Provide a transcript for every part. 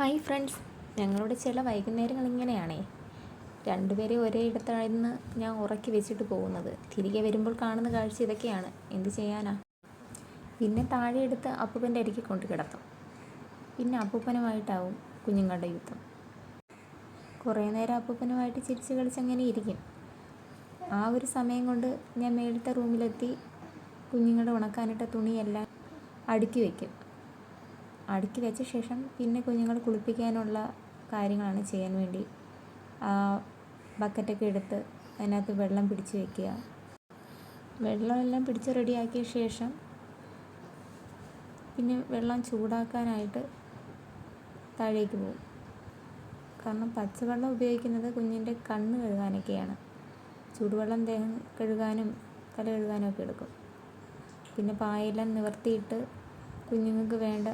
Hi friends, ഞങ്ങളുടെ ചില വൈകുന്നേരങ്ങൾ ഇങ്ങനെയാണേ. രണ്ടുപേരെ ഒരേ ഇടത്തായിരുന്നു ഞാൻ ഉറക്കി വെച്ചിട്ട് പോകുന്നത്. തിരികെ വരുമ്പോൾ കാണുന്ന കാഴ്ച ഇതൊക്കെയാണ്. എന്ത് ചെയ്യാനാ. പിന്നെ താഴെ എടുത്ത് അപ്പൂപ്പൻ്റെ അരികെ കൊണ്ട് കിടത്തും. പിന്നെ അപ്പൂപ്പനുമായിട്ടാവും കുഞ്ഞുങ്ങളുടെ യുദ്ധം. കുറേ നേരം അപ്പൂപ്പനുമായിട്ട് ചിരിച്ച് കളിച്ചങ്ങനെ ഇരിക്കും. ആ ഒരു സമയം കൊണ്ട് ഞാൻ മേളത്തെ റൂമിലെത്തി കുഞ്ഞുങ്ങളുടെ ഉണക്കാനിട്ട തുണിയെല്ലാം അടുക്കി വയ്ക്കും. അടുക്കി വെച്ച ശേഷം പിന്നെ കുഞ്ഞുങ്ങൾ കുളിപ്പിക്കാനുള്ള കാര്യങ്ങളാണ് ചെയ്യാൻ വേണ്ടി ബക്കറ്റൊക്കെ എടുത്ത് അതിനകത്ത് വെള്ളം പിടിച്ച് വയ്ക്കുക. വെള്ളമെല്ലാം പിടിച്ച് റെഡിയാക്കിയ ശേഷം പിന്നെ വെള്ളം ചൂടാക്കാനായിട്ട് താഴേക്ക് പോകും. കാരണം പച്ചവെള്ളം ഉപയോഗിക്കുന്നത് കുഞ്ഞിൻ്റെ കണ്ണ് കഴുകാനൊക്കെയാണ്. ചൂടുവെള്ളം ദേഹം കഴുകാനും തല കഴുകാനും ഒക്കെ എടുക്കും. പിന്നെ പായെല്ലാം നിവർത്തിയിട്ട് കുഞ്ഞുങ്ങൾക്ക് വേണ്ട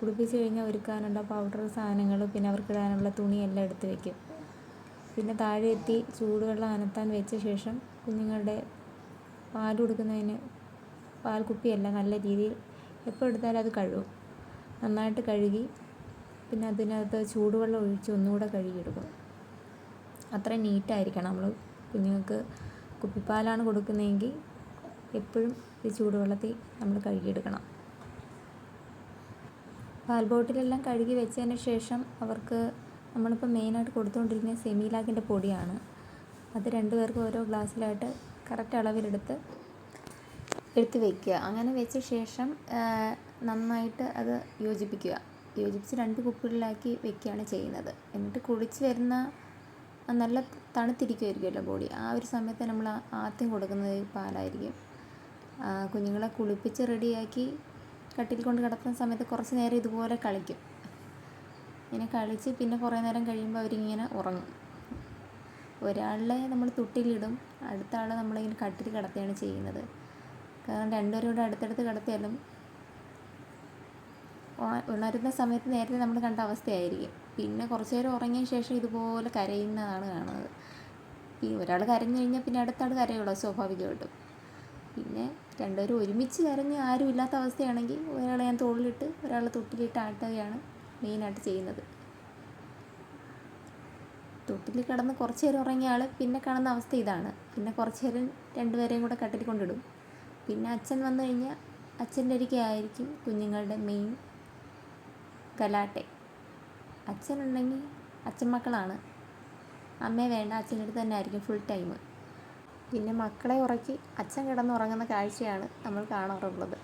കുളിപ്പിച്ച് കഴിഞ്ഞാൽ ഒരുക്കാനുള്ള പൗഡർ സാധനങ്ങൾ, പിന്നെ അവർക്കിടാനുള്ള തുണിയെല്ലാം എടുത്ത് വയ്ക്കും. പിന്നെ താഴെ എത്തി ചൂടുവെള്ളം അനത്താൻ വെച്ച ശേഷം കുഞ്ഞുങ്ങളുടെ പാൽ കൊടുക്കുന്നതിന് പാൽ കുപ്പിയെല്ലാം നല്ല രീതിയിൽ എപ്പോൾ എടുത്താലും അത് കഴുകും. നന്നായിട്ട് കഴുകി പിന്നെ അതിനകത്ത് ചൂടുവെള്ളം ഒഴിച്ച് ഒന്നുകൂടെ കഴുകിയെടുക്കും. അത്ര നീറ്റായിരിക്കണം. നമ്മൾ കുഞ്ഞുങ്ങൾക്ക് കുപ്പിപ്പാലാണ് കൊടുക്കുന്നതെങ്കിൽ എപ്പോഴും ഈ ചൂടുവെള്ളത്തിൽ നമ്മൾ കഴുകിയെടുക്കണം. പാൽ ബോട്ടിലെല്ലാം കഴുകി വെച്ചതിന് ശേഷം അവർക്ക് നമ്മളിപ്പോൾ മെയിനായിട്ട് കൊടുത്തുകൊണ്ടിരിക്കുന്നത് സെമിലാക്കിൻ്റെ പൊടിയാണ്. അത് 2 പേർക്കും ഓരോ ഗ്ലാസ്സിലായിട്ട് കറക്റ്റ് അളവിലെടുത്ത് വയ്ക്കുക. അങ്ങനെ വെച്ച ശേഷം നന്നായിട്ട് അത് യോജിപ്പിച്ച് 2 കുപ്പികളിലാക്കി വെക്കുകയാണ് ചെയ്യുന്നത്. എന്നിട്ട് കുളിച്ച് വരുന്ന നല്ല തണുത്തിരിക്കുമായിരിക്കുമല്ലോ ബോഡി. ആ ഒരു സമയത്ത് നമ്മൾ ആദ്യം കൊടുക്കുന്നത് പാലായിരിക്കും. കുഞ്ഞുങ്ങളെ കുളിപ്പിച്ച് റെഡിയാക്കി കട്ടിൽ കൊണ്ട് കിടക്കുന്ന സമയത്ത് കുറച്ച് നേരം ഇതുപോലെ കളിക്കും. ഇങ്ങനെ കളിച്ച് പിന്നെ കുറേ നേരം കഴിയുമ്പോൾ അവരിങ്ങനെ ഉറങ്ങും. ഒരാളെ നമ്മൾ തൊട്ടിലിടും, അടുത്ത ആളെ നമ്മളിങ്ങനെ കട്ടിൽ കിടത്തുകയാണ് ചെയ്യുന്നത്. കാരണം 2 പേരും കൂടെ അടുത്തടുത്ത് കിടത്തിയാലും ഉണരുന്ന സമയത്ത് നേരത്തെ നമ്മൾ കണ്ട അവസ്ഥയായിരിക്കും. പിന്നെ കുറച്ച് നേരം ഉറങ്ങിയ ശേഷം ഇതുപോലെ കരയുന്നതാണ് കാണുന്നത്. ഈ ഒരാൾ കരഞ്ഞു കഴിഞ്ഞാൽ പിന്നെ അടുത്ത ആൾ കരയുള്ളൂ സ്വാഭാവികമായിട്ടും. പിന്നെ 2 പേരും ഒരുമിച്ച് കരഞ്ഞ് ആരും ഇല്ലാത്ത അവസ്ഥയാണെങ്കിൽ ഒരാളെ ഞാൻ തോളിലിട്ട് ഒരാളെ തൊട്ടിലിട്ട് ആട്ടുകയാണ് മെയിനായിട്ട് ചെയ്യുന്നത്. തൊട്ടിൽ കിടന്ന് കുറച്ച് നേരം ഉറങ്ങിയ ആൾ പിന്നെ കാണുന്ന അവസ്ഥ ഇതാണ്. പിന്നെ കുറച്ച് നേരം 2 പേരെയും കൂടെ കട്ടിൽ കൊണ്ടിടും. പിന്നെ അച്ഛൻ വന്നു കഴിഞ്ഞാൽ അച്ഛൻ്റെ അരികെ ആയിരിക്കും കുഞ്ഞുങ്ങളുടെ മെയിൻ ഗലാട്ടെ. അച്ഛനുണ്ടെങ്കിൽ അച്ഛൻ മക്കളാണ്, അമ്മയെ വേണ്ട, അച്ഛൻ്റെ അടുത്ത് തന്നെ ആയിരിക്കും ഫുൾ ടൈം. പിന്നെ മക്കളെ ഉറക്കി അച്ഛൻ കിടന്നുറങ്ങുന്ന കാഴ്ചയാണ് നമ്മൾ കാണാറുള്ളത്.